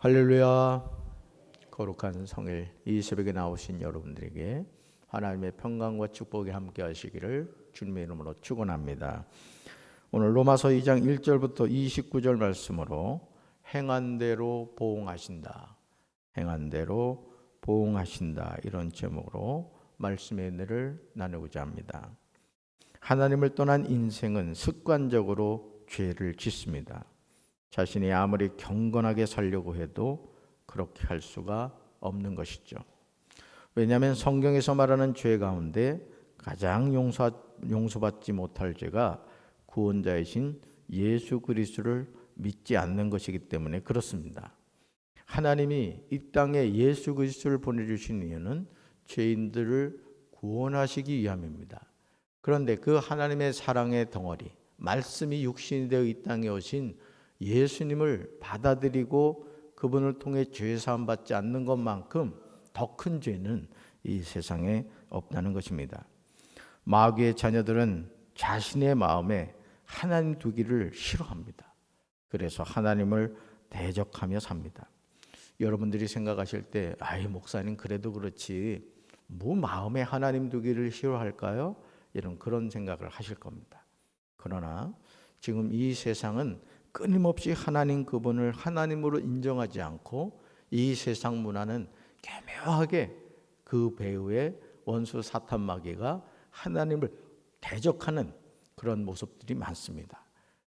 할렐루야. 거룩한 성일 이 새벽에 나오신 여러분들에게 하나님의 평강과 축복이 함께 하시기를 주님의 이름으로 축원합니다. 오늘 로마서 2장 1절부터 29절 말씀으로 행한 대로 보응하신다. 행한 대로 보응하신다. 이런 제목으로 말씀의 은혜를 나누고자 합니다. 하나님을 떠난 인생은 습관적으로 죄를 짓습니다. 자신이 아무리 경건하게 살려고 해도 그렇게 할 수가 없는 것이죠. 왜냐하면 성경에서 말하는 죄 가운데 가장 용서받지 못할 죄가 구원자이신 예수 그리스도를 믿지 않는 것이기 때문에 그렇습니다. 하나님이 이 땅에 예수 그리스도를 보내주신 이유는 죄인들을 구원하시기 위함입니다. 그런데 그 하나님의 사랑의 덩어리, 말씀이 육신이 되어 이 땅에 오신 예수님을 받아들이고 그분을 통해 죄사함 받지 않는 것만큼 더 큰 죄는 이 세상에 없다는 것입니다. 마귀의 자녀들은 자신의 마음에 하나님 두기를 싫어합니다. 그래서 하나님을 대적하며 삽니다. 여러분들이 생각하실 때 목사님 그래도 그렇지 뭐 마음에 하나님 두기를 싫어할까요? 그런 생각을 하실 겁니다. 그러나 지금 이 세상은 끊임없이 하나님 그분을 하나님으로 인정하지 않고 이 세상 문화는 교묘하게 그 배후의 원수 사탄 마귀가 하나님을 대적하는 그런 모습들이 많습니다.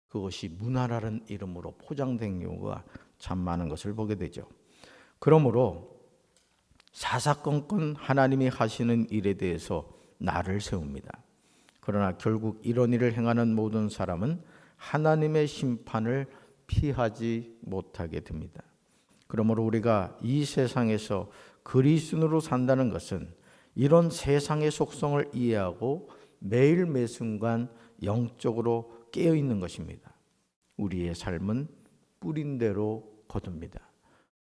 그것이 문화라는 이름으로 포장된 경우가 참 많은 것을 보게 되죠. 그러므로 사사건건 하나님이 하시는 일에 대해서 나를 세웁니다. 그러나 결국 이런 일을 행하는 모든 사람은 하나님의 심판을 피하지 못하게 됩니다. 그러므로 우리가 이 세상에서 그리스도인으로 산다는 것은 이런 세상의 속성을 이해하고 매일 매순간 영적으로 깨어 있는 것입니다. 우리의 삶은 뿌린 대로 거둡니다.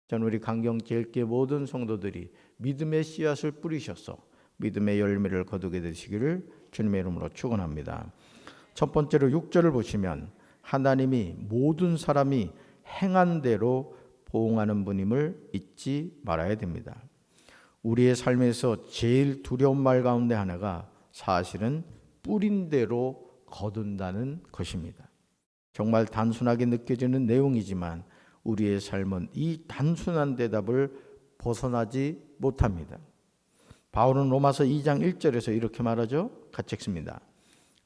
저는 우리 강경제일교회 모든 성도들이 믿음의 씨앗을 뿌리셔서 믿음의 열매를 거두게 되시기를 주님의 이름으로 축원합니다. 첫 번째로 6절을 보시면 하나님이 모든 사람이 행한 대로 보응하는 분임을 잊지 말아야 됩니다. 우리의 삶에서 제일 두려운 말 가운데 하나가 사실은 뿌린 대로 거둔다는 것입니다. 정말 단순하게 느껴지는 내용이지만 우리의 삶은 이 단순한 대답을 벗어나지 못합니다. 바울은 로마서 2장 1절에서 이렇게 말하죠. 같이 읽습니다.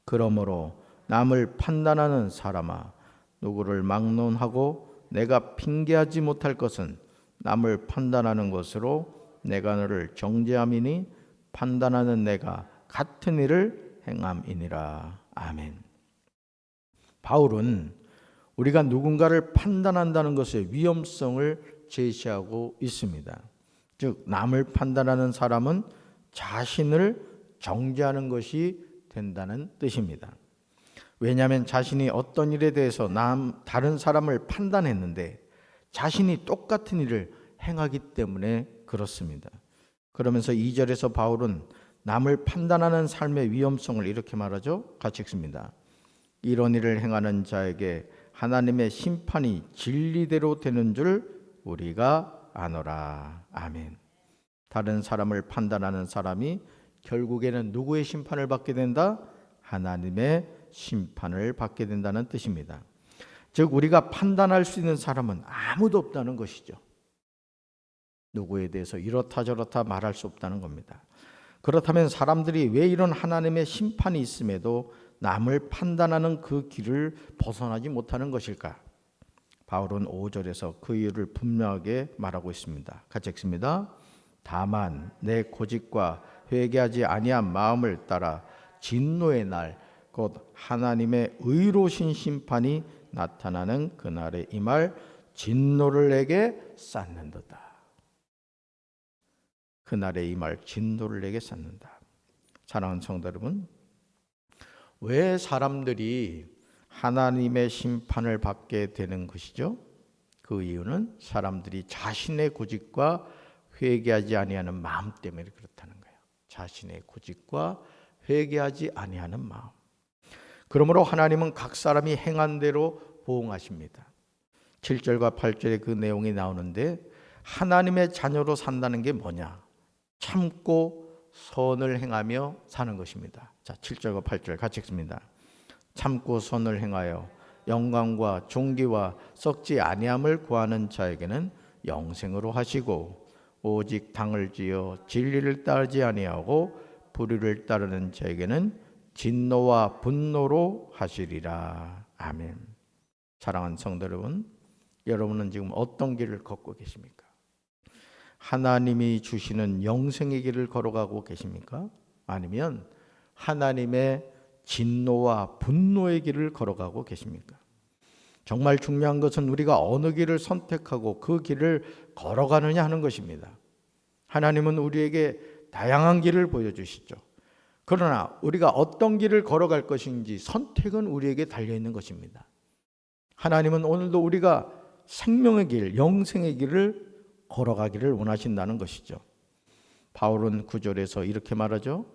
그러므로 남을 판단하는 사람아, 누구를 막론하고 내가 핑계하지 못할 것은 남을 판단하는 것으로 내가 너를 정죄함이니 판단하는 내가 같은 일을 행함이니라. 아멘. 바울은 우리가 누군가를 판단한다는 것의 위험성을 제시하고 있습니다. 즉 남을 판단하는 사람은 자신을 정죄하는 것이 된다는 뜻입니다. 왜냐하면 자신이 어떤 일에 대해서 다른 사람을 판단했는데 자신이 똑같은 일을 행하기 때문에 그렇습니다. 그러면서 2절에서 바울은 남을 판단하는 삶의 위험성을 이렇게 말하죠. 같이 읽습니다. 이런 일을 행하는 자에게 하나님의 심판이 진리대로 되는 줄 우리가 아노라. 아멘. 다른 사람을 판단하는 사람이 결국에는 누구의 심판을 받게 된다? 하나님의 심판을 받게 된다는 뜻입니다. 즉 우리가 판단할 수 있는 사람은 아무도 없다는 것이죠. 누구에 대해서 이렇다 저렇다 말할 수 없다는 겁니다. 그렇다면 사람들이 왜 이런 하나님의 심판이 있음에도 남을 판단하는 그 길을 벗어나지 못하는 것일까? 바울은 5절에서 그 이유를 분명하게 말하고 있습니다. 같이 읽습니다. 다만 내 고집과 회개하지 아니한 마음을 따라 진노의 날 곧 하나님의 의로우신 심판이 나타나는 그날에 이 말 진노를 내게 쌓는도다. 그날에 이 말 진노를 내게 쌓는다. 사랑하는 성도 여러분, 왜 사람들이 하나님의 심판을 받게 되는 것이죠? 그 이유는 사람들이 자신의 고집과 회개하지 아니하는 마음 때문에 그렇다는 거예요. 자신의 고집과 회개하지 아니하는 마음. 그러므로 하나님은 각 사람이 행한 대로 보응하십니다. 7절과 8절에 그 내용이 나오는데 하나님의 자녀로 산다는 게 뭐냐? 참고 선을 행하며 사는 것입니다. 자, 7절과 8절 같이 읽습니다. 참고 선을 행하여 영광과 존귀와 썩지 아니함을 구하는 자에게는 영생으로 하시고 오직 당을 지어 진리를 따르지 아니하고 불의를 따르는 자에게는 진노와 분노로 하시리라. 아멘. 사랑하는 성도 여러분, 여러분은 지금 어떤 길을 걷고 계십니까? 하나님이 주시는 영생의 길을 걸어가고 계십니까? 아니면 하나님의 진노와 분노의 길을 걸어가고 계십니까? 정말 중요한 것은 우리가 어느 길을 선택하고 그 길을 걸어가느냐 하는 것입니다. 하나님은 우리에게 다양한 길을 보여주시죠. 그러나 우리가 어떤 길을 걸어갈 것인지 선택은 우리에게 달려있는 것입니다. 하나님은 오늘도 우리가 생명의 길, 영생의 길을 걸어가기를 원하신다는 것이죠. 바울은 9절에서 이렇게 말하죠.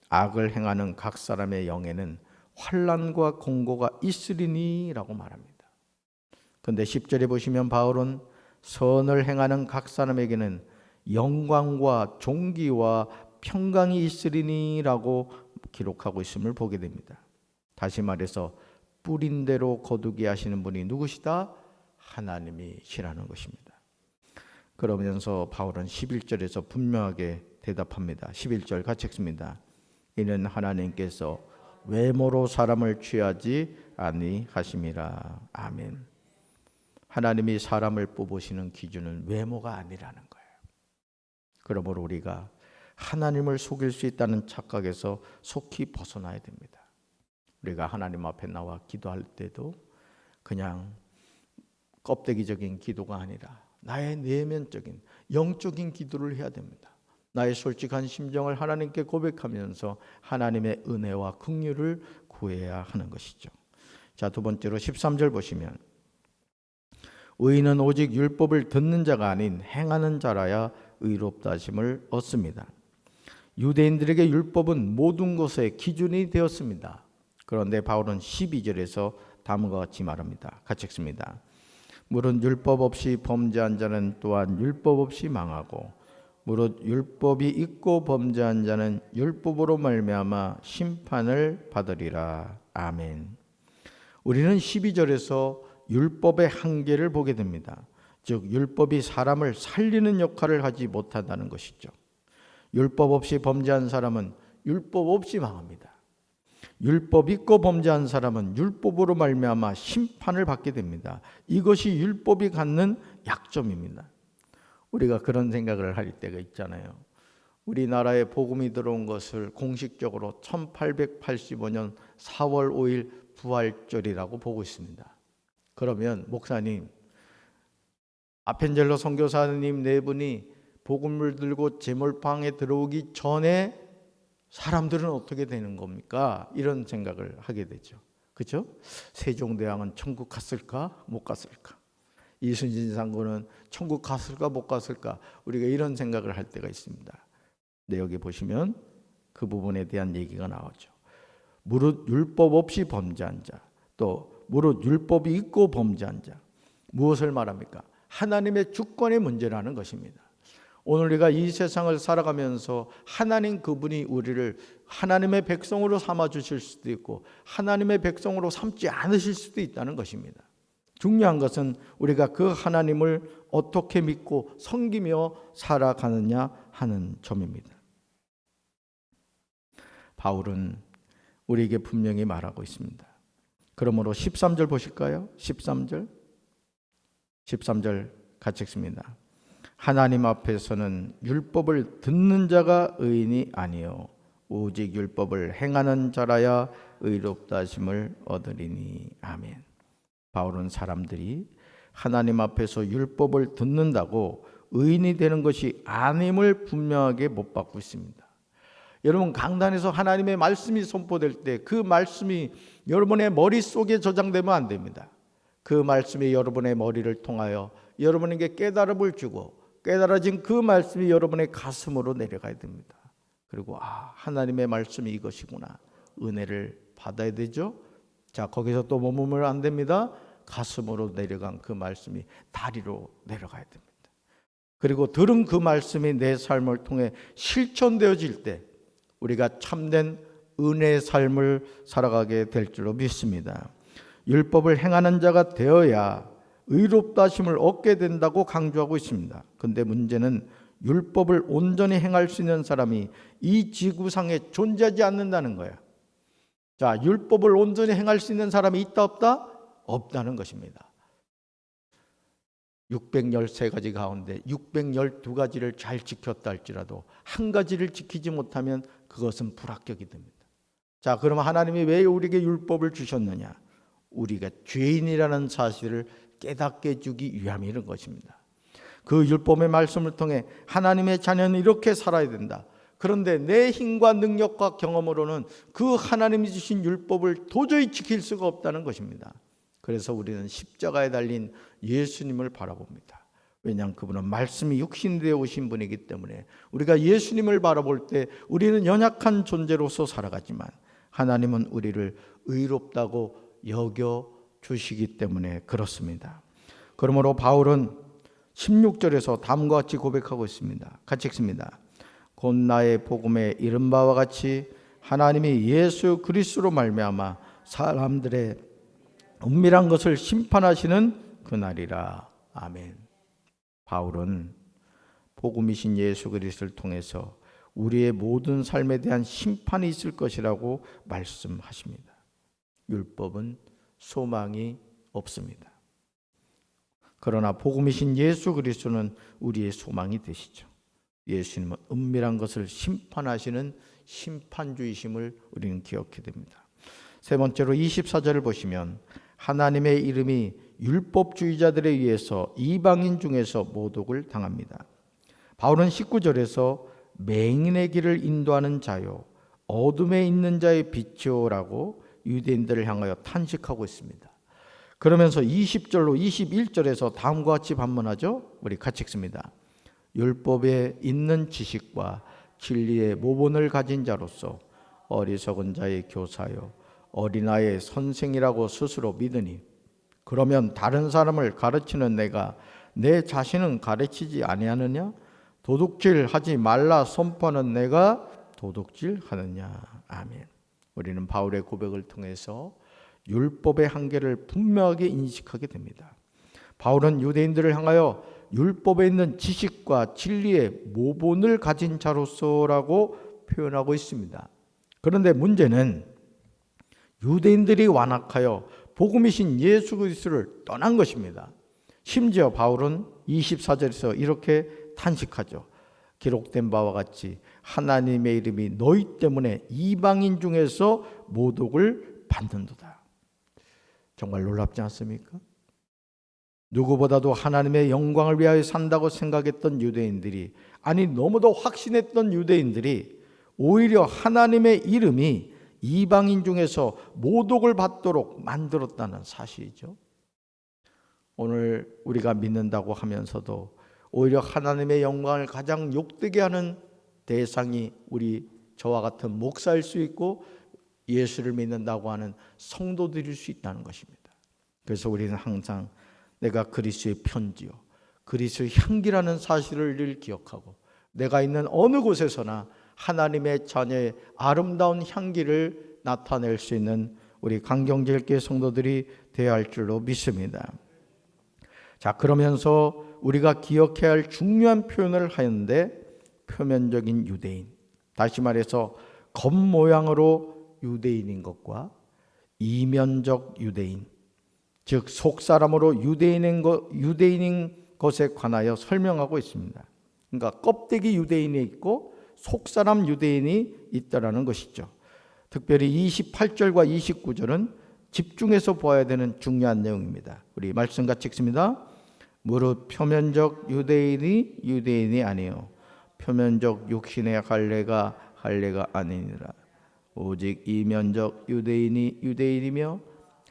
악을 행하는 각 사람의 영에는 환난과 공고가 있으리니 라고 말합니다. 그런데 10절에 보시면 바울은 선을 행하는 각 사람에게는 영광과 존귀와 평강이 있으리니 라고 기록하고 있음을 보게 됩니다. 다시 말해서 뿌린 대로 거두게 하시는 분이 누구시다? 하나님이시라는 것입니다. 그러면서 바울은 11절에서 분명하게 대답합니다. 11절 같이 읽습니다. 이는 하나님께서 외모로 사람을 취하지 아니하심이라. 아멘. 하나님이 사람을 뽑으시는 기준은 외모가 아니라는 거예요. 그러므로 우리가 하나님을 속일 수 있다는 착각에서 속히 벗어나야 됩니다. 우리가 하나님 앞에 나와 기도할 때도 그냥 껍데기적인 기도가 아니라 나의 내면적인 영적인 기도를 해야 됩니다. 나의 솔직한 심정을 하나님께 고백하면서 하나님의 은혜와 긍휼을 구해야 하는 것이죠. 자, 두 번째로 13절 보시면 의인은 오직 율법을 듣는 자가 아닌 행하는 자라야 의롭다 하심을 얻습니다. 유대인들에게 율법은 모든 것의 기준이 되었습니다. 그런데 바울은 12절에서 다음과 같이 말합니다. 같이 읽습니다. 무릇 율법 없이 범죄한 자는 또한 율법 없이 망하고 무릇 율법이 있고 범죄한 자는 율법으로 말미암아 심판을 받으리라. 아멘. 우리는 12절에서 율법의 한계를 보게 됩니다. 즉 율법이 사람을 살리는 역할을 하지 못한다는 것이죠. 율법 없이 범죄한 사람은 율법 없이 망합니다. 율법 있고 범죄한 사람은 율법으로 말미암아 심판을 받게 됩니다. 이것이 율법이 갖는 약점입니다. 우리가 그런 생각을 할 때가 있잖아요. 우리나라에 복음이 들어온 것을 공식적으로 1885년 4월 5일 부활절이라고 보고 있습니다. 그러면 목사님, 아펜젤로 선교사님 네 분이 복음을 들고 제물방에 들어오기 전에 사람들은 어떻게 되는 겁니까? 이런 생각을 하게 되죠. 그렇죠? 세종대왕은 천국 갔을까? 못 갔을까? 이순신 장군은 천국 갔을까? 못 갔을까? 우리가 이런 생각을 할 때가 있습니다. 근데 여기 보시면 그 부분에 대한 얘기가 나오죠. 무릇 율법 없이 범죄한 자, 또 무릇 율법이 있고 범죄한 자. 무엇을 말합니까? 하나님의 주권의 문제라는 것입니다. 오늘 우리가 이 세상을 살아가면서 하나님 그분이 우리를 하나님의 백성으로 삼아 주실 수도 있고 하나님의 백성으로 삼지 않으실 수도 있다는 것입니다. 중요한 것은 우리가 그 하나님을 어떻게 믿고 섬기며 살아가느냐 하는 점입니다. 바울은 우리에게 분명히 말하고 있습니다. 그러므로 13절 보실까요? 13절 같이 읽습니다. 하나님 앞에서는 율법을 듣는 자가 의인이 아니요 오직 율법을 행하는 자라야 의롭다 하심을 얻으리니. 아멘. 바울은 사람들이 하나님 앞에서 율법을 듣는다고 의인이 되는 것이 아님을 분명하게 못 받고 있습니다. 여러분, 강단에서 하나님의 말씀이 선포될 때 그 말씀이 여러분의 머릿속에 저장되면 안 됩니다. 그 말씀이 여러분의 머리를 통하여 여러분에게 깨달음을 주고 깨달아진 그 말씀이 여러분의 가슴으로 내려가야 됩니다. 그리고 하나님의 말씀이 이것이구나. 은혜를 받아야 되죠. 자, 거기서 또 머물면 안 됩니다. 가슴으로 내려간 그 말씀이 다리로 내려가야 됩니다. 그리고 들은 그 말씀이 내 삶을 통해 실천되어질 때 우리가 참된 은혜의 삶을 살아가게 될 줄로 믿습니다. 율법을 행하는 자가 되어야 의롭다 하심을 얻게 된다고 강조하고 있습니다. 그런데 문제는 율법을 온전히 행할 수 있는 사람이 이 지구상에 존재하지 않는다는 거예요. 자, 율법을 온전히 행할 수 있는 사람이 있다 없다? 없다는 것입니다. 613가지 가운데 612가지를 잘 지켰다 할지라도 한 가지를 지키지 못하면 그것은 불합격이 됩니다. 자, 그러면 하나님이 왜 우리에게 율법을 주셨느냐? 우리가 죄인이라는 사실을 깨닫게 해주기 위함이라는 것입니다. 그 율법의 말씀을 통해 하나님의 자녀는 이렇게 살아야 된다. 그런데 내 힘과 능력과 경험으로는 그 하나님이 주신 율법을 도저히 지킬 수가 없다는 것입니다. 그래서 우리는 십자가에 달린 예수님을 바라봅니다. 왜냐하면 그분은 말씀이 육신되어 오신 분이기 때문에 우리가 예수님을 바라볼 때 우리는 연약한 존재로서 살아가지만 하나님은 우리를 의롭다고 여겨 주시기 때문에 그렇습니다. 그러므로 바울은 16절에서 다음과 같이 고백하고 있습니다. 같이 읽습니다. 곧 나의 복음에 이른 바와 같이 하나님이 예수 그리스도로 말미암아 사람들의 은밀한 것을 심판하시는 그날이라. 아멘. 바울은 복음이신 예수 그리스도를 통해서 우리의 모든 삶에 대한 심판이 있을 것이라고 말씀하십니다. 율법은 소망이 없습니다. 그러나 복음이신 예수 그리스도는 우리의 소망이 되시죠. 예수님은 은밀한 것을 심판하시는 심판주이심을 우리는 기억해야 됩니다. 세 번째로 24절을 보시면 하나님의 이름이 율법주의자들에 의해서 이방인 중에서 모독을 당합니다. 바울은 19절에서 맹인의 길을 인도하는 자요 어둠에 있는 자의 빛이요라고 유대인들을 향하여 탄식하고 있습니다. 그러면서 20절로 21절에서 다음과 같이 반문하죠. 우리 같이 읽습니다. 율법에 있는 지식과 진리의 모본을 가진 자로서 어리석은 자의 교사요 어린아이의 선생이라고 스스로 믿으니 그러면 다른 사람을 가르치는 내가 내 자신은 가르치지 아니하느냐? 도둑질하지 말라 선포하는 내가 도둑질하느냐? 아멘. 우리는 바울의 고백을 통해서 율법의 한계를 분명하게 인식하게 됩니다. 바울은 유대인들을 향하여 율법에 있는 지식과 진리의 모본을 가진 자로서라고 표현하고 있습니다. 그런데 문제는 유대인들이 완악하여 복음이신 예수 그리스도를 떠난 것입니다. 심지어 바울은 24절에서 이렇게 탄식하죠. 기록된 바와 같이 하나님의 이름이 너희 때문에 이방인 중에서 모독을 받는도다. 정말 놀랍지 않습니까? 누구보다도 하나님의 영광을 위하여 산다고 생각했던 유대인들이, 아니 너무도 확신했던 유대인들이 오히려 하나님의 이름이 이방인 중에서 모독을 받도록 만들었다는 사실이죠. 오늘 우리가 믿는다고 하면서도 오히려 하나님의 영광을 가장 욕되게 하는 대상이 저와 같은 목사일 수 있고 예수를 믿는다고 하는 성도들일 수 있다는 것입니다. 그래서 우리는 항상 내가 그리스도의 편지요 그리스도의 향기라는 사실을 늘 기억하고 내가 있는 어느 곳에서나 하나님의 자녀의 아름다운 향기를 나타낼 수 있는 우리 강경제일교회 성도들이 되어야 할 줄로 믿습니다. 자, 그러면서 우리가 기억해야 할 중요한 표현을 하였는데 표면적인 유대인, 다시 말해서 겉모양으로 유대인인 것과 이면적 유대인, 즉 속사람으로 유대인인 것에 관하여 설명하고 있습니다. 그러니까 껍데기 유대인이 있고 속사람 유대인이 있다라는 것이죠. 특별히 28절과 29절은 집중해서 보아야 되는 중요한 내용입니다. 우리 말씀 같이 읽습니다. 무릇 표면적 유대인이 아니요 표면적 육신의 할례가 아니니라. 오직 이면적 유대인이 유대인이며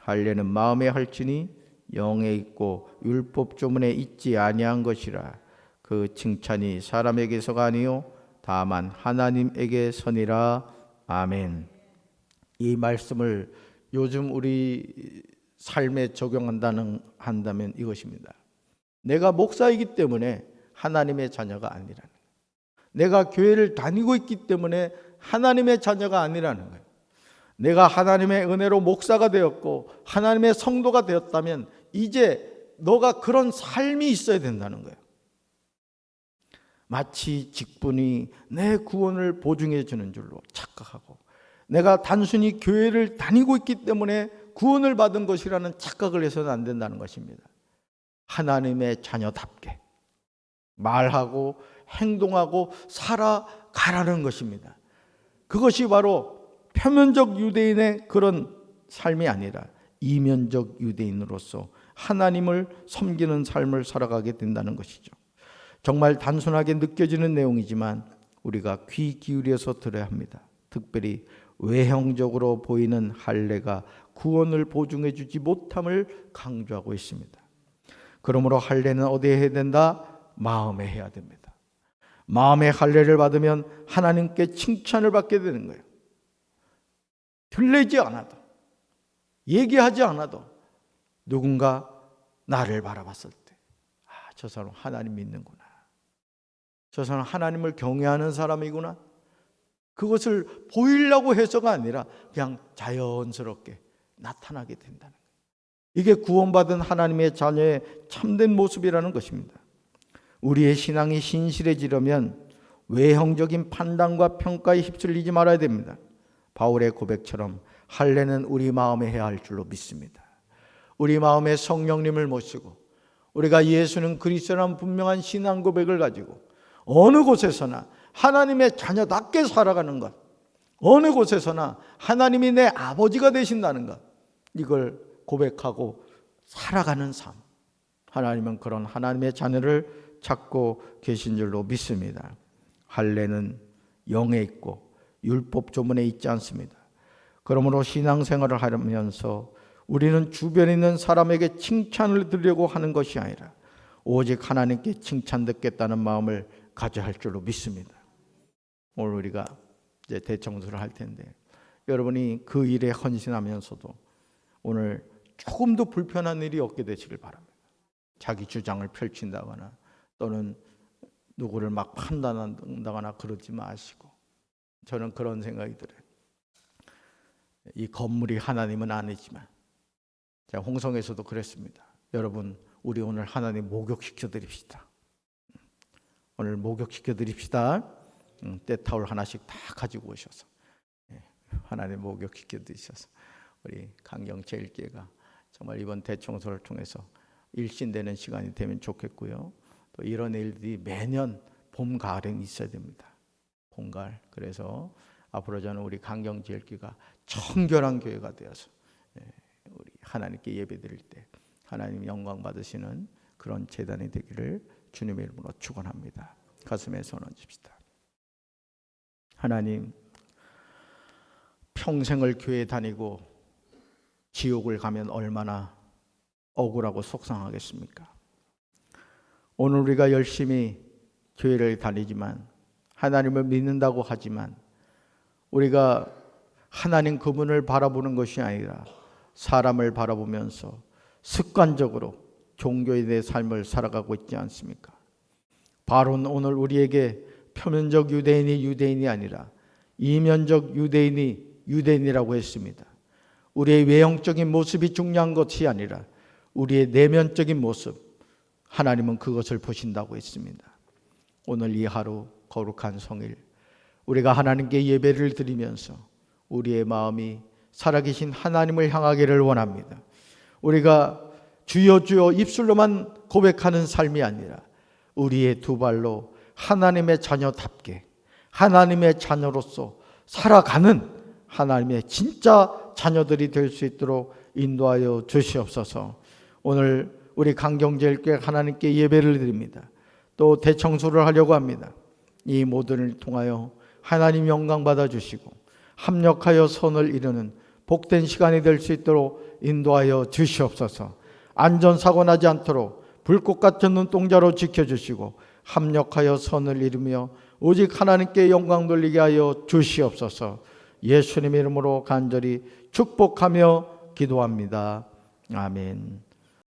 할례는 마음에 할지니 영에 있고 율법 조문에 있지 아니한 것이라. 그 칭찬이 사람에게서가 아니요 다만 하나님에게 선이라. 아멘. 이 말씀을 요즘 우리 삶에 적용한다면 이것입니다. 내가 목사이기 때문에 하나님의 자녀가 아니라는 거예요. 내가 교회를 다니고 있기 때문에 하나님의 자녀가 아니라는 거예요. 내가 하나님의 은혜로 목사가 되었고 하나님의 성도가 되었다면 이제 너가 그런 삶이 있어야 된다는 거예요. 마치 직분이 내 구원을 보증해 주는 줄로 착각하고 내가 단순히 교회를 다니고 있기 때문에 구원을 받은 것이라는 착각을 해서는 안 된다는 것입니다. 하나님의 자녀답게 말하고 행동하고 살아가라는 것입니다. 그것이 바로 표면적 유대인의 그런 삶이 아니라 이면적 유대인으로서 하나님을 섬기는 삶을 살아가게 된다는 것이죠. 정말 단순하게 느껴지는 내용이지만 우리가 귀 기울여서 들어야 합니다. 특별히 외형적으로 보이는 할례가 구원을 보증해 주지 못함을 강조하고 있습니다. 그러므로 할례는 어디에 해야 된다? 마음에 해야 됩니다. 마음의 할례를 받으면 하나님께 칭찬을 받게 되는 거예요. 들리지 않아도, 얘기하지 않아도 누군가 나를 바라봤을 때, 저 사람 하나님 믿는구나. 저 사람 하나님을 경외하는 사람이구나. 그것을 보이려고 해서가 아니라 그냥 자연스럽게 나타나게 된다는 거예요. 이게 구원받은 하나님의 자녀의 참된 모습이라는 것입니다. 우리의 신앙이 신실해지려면 외형적인 판단과 평가에 휩쓸리지 말아야 됩니다. 바울의 고백처럼 할례는 우리 마음에 해야 할 줄로 믿습니다. 우리 마음에 성령님을 모시고 우리가 예수는 그리스도라는 분명한 신앙 고백을 가지고 어느 곳에서나 하나님의 자녀답게 살아가는 것, 어느 곳에서나 하나님이 내 아버지가 되신다는 것, 이걸 고백하고 살아가는 삶. 하나님은 그런 하나님의 자녀를 찾고 계신 줄로 믿습니다. 할례는 영에 있고 율법 조문에 있지 않습니다. 그러므로 신앙생활을 하면서 우리는 주변에 있는 사람에게 칭찬을 드리려고 하는 것이 아니라 오직 하나님께 칭찬 듣겠다는 마음을 가져야 할 줄로 믿습니다. 오늘 우리가 이제 대청소를 할 텐데 여러분이 그 일에 헌신하면서도 오늘 조금도 불편한 일이 없게 되시길 바랍니다. 자기 주장을 펼친다거나 또는 누구를 막 판단한다거나 그러지 마시고, 저는 그런 생각이 들어요. 이 건물이 하나님은 아니지만 제가 홍성에서도 그랬습니다. 여러분, 우리 오늘 하나님 목욕시켜 드립시다. 오늘 목욕시켜 드립시다. 때타올 하나씩 다 가지고 오셔서 하나님 목욕시켜 드리셔서 우리 강경제일교회가 정말 이번 대청소를 통해서 일신되는 시간이 되면 좋겠고요. 또 이런 일들이 매년 봄, 가을엔 있어야 됩니다. 봄, 가을. 그래서 앞으로 저는 우리 강경제일교회가 청결한 교회가 되어서 우리 하나님께 예배드릴 때 하나님 영광 받으시는 그런 제단이 되기를 주님의 이름으로 축원합니다. 가슴에 손 얹읍시다. 하나님, 평생을 교회 다니고 지옥을 가면 얼마나 억울하고 속상하겠습니까? 오늘 우리가 열심히 교회를 다니지만 하나님을 믿는다고 하지만 우리가 하나님 그분을 바라보는 것이 아니라 사람을 바라보면서 습관적으로 종교에 대해 삶을 살아가고 있지 않습니까? 바로는 오늘 우리에게 표면적 유대인이 유대인이 아니라 이면적 유대인이 유대인이라고 했습니다. 우리의 외형적인 모습이 중요한 것이 아니라 우리의 내면적인 모습, 하나님은 그것을 보신다고 했습니다. 오늘 이 하루 거룩한 성일, 우리가 하나님께 예배를 드리면서 우리의 마음이 살아계신 하나님을 향하기를 원합니다. 우리가 주여 주여 입술로만 고백하는 삶이 아니라 우리의 두 발로 하나님의 자녀답게 하나님의 자녀로서 살아가는 하나님의 진짜 자녀들이 될 수 있도록 인도하여 주시옵소서. 오늘 우리 강경제일교회 하나님께 예배를 드립니다. 또 대청소를 하려고 합니다. 이 모든을 통하여 하나님 영광 받아주시고 합력하여 선을 이루는 복된 시간이 될 수 있도록 인도하여 주시옵소서. 안전사고 나지 않도록 불꽃 같은 눈동자로 지켜주시고 합력하여 선을 이루며 오직 하나님께 영광 돌리게 하여 주시옵소서. 예수님의 이름으로 간절히 축복하며 기도합니다. 아멘.